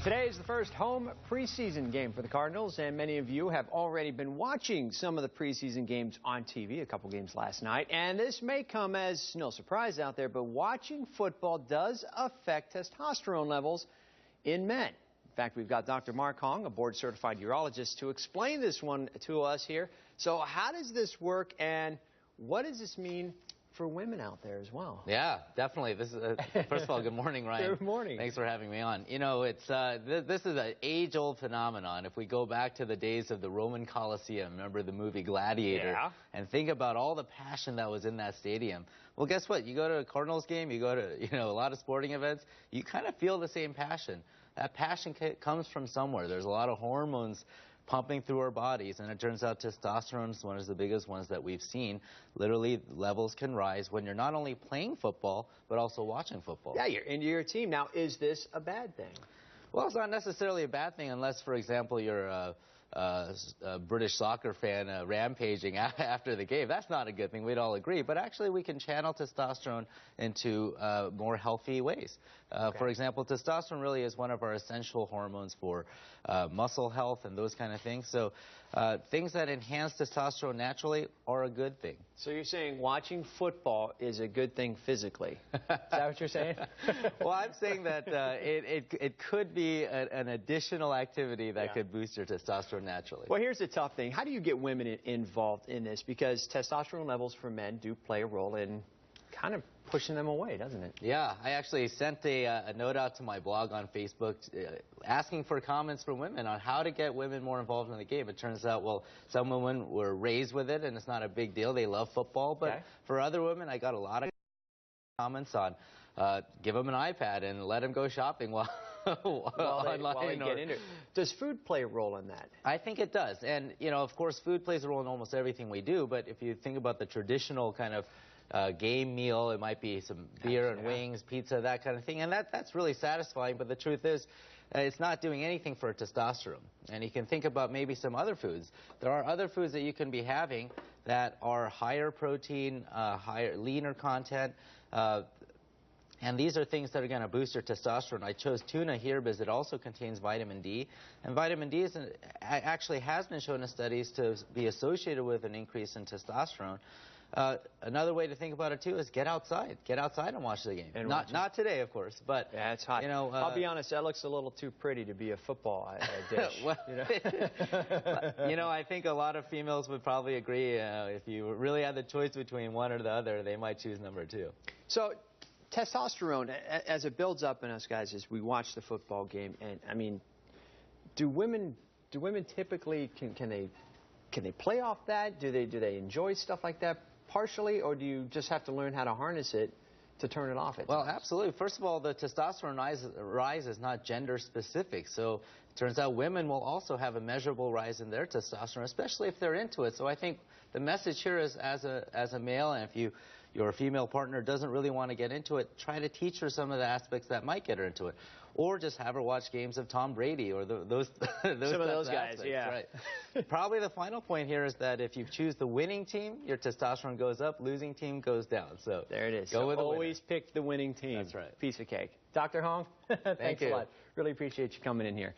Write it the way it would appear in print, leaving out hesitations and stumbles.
Today is the first home preseason game for the Cardinals, and many of you have already been watching some of the preseason games on TV, a couple games last night. And this may come as no surprise out there, but watching football does affect testosterone levels in men. In fact, we've got Dr. Mark Hong, a board-certified urologist, to explain this one to us here. So how does this work, and what does this mean for women out there as well? Yeah, definitely. This is first of all, good morning, Ryan. Good morning. Thanks for having me on. You know, it's this is an age-old phenomenon. If we go back to the days of the Roman Colosseum, remember the movie Gladiator, yeah, and think about all the passion that was in that stadium. Well, guess what? You go to a Cardinals game, you go to a lot of sporting events, you kind of feel the same passion. That passion comes from somewhere. There's a lot of hormones pumping through our bodies, and it turns out testosterone is one of the biggest ones that we've seen. Literally, levels can rise when you're not only playing football, but also watching football. Yeah, you're into your team. Now, is this a bad thing? Well, it's not necessarily a bad thing unless, for example, you're a British soccer fan rampaging after the game. That's not a good thing. We'd all agree. But actually, we can channel testosterone into more healthy ways. For example, testosterone really is one of our essential hormones for muscle health and those kind of things. So things that enhance testosterone naturally are a good thing. So you're saying watching football is a good thing physically? Is that what you're saying? Well, I'm saying that it could be an additional activity that could boost your testosterone naturally. Well, here's the tough thing. How do you get women involved in this? Because testosterone levels for men do play a role in kind of pushing them away, doesn't it? Yeah, I actually sent a note out to my blog on Facebook asking for comments from women on how to get women more involved in the game. It turns out, well, some women were raised with it and it's not a big deal. They love football. But for other women, I got a lot of comments on give them an iPad and let them go shopping while they get into it. Does food play a role in that? I think it does. And, of course, food plays a role in almost everything we do. But if you think about the traditional kind of game meal, it might be some beer and wings, pizza, that kind of thing. And that's really satisfying. But the truth is, it's not doing anything for testosterone. And you can think about maybe some other foods. There are other foods that you can be having that are higher protein, leaner content. And these are things that are going to boost your testosterone. I chose tuna here because it also contains vitamin D. And vitamin D actually has been shown in studies to be associated with an increase in testosterone. Another way to think about it, too, is get outside. Get outside and watch the game. And not today, of course, but... Yeah, it's hot. I'll be honest, that looks a little too pretty to be a football dish. Well, I think a lot of females would probably agree. If you really had the choice between one or the other, they might choose number 2. So, testosterone, as it builds up in us guys as we watch the football game, and I mean, do women typically can they play off that? Do they enjoy stuff like that partially, or do you just have to learn how to harness it to turn it off? Well, absolutely. First of all, the testosterone rise is not gender specific, so it turns out women will also have a measurable rise in their testosterone, especially if they're into it. So I think the message here is, as a male, and if your female partner doesn't really want to get into it, try to teach her some of the aspects that might get her into it. Or just have her watch games of Tom Brady or those some of those guys, aspects, yeah. Right. Probably the final point here is that if you choose the winning team, your testosterone goes up, losing team goes down. So there it is. Go with always pick the winning team. That's right. Piece of cake. Dr. Hong, thanks a lot. Really appreciate you coming in here.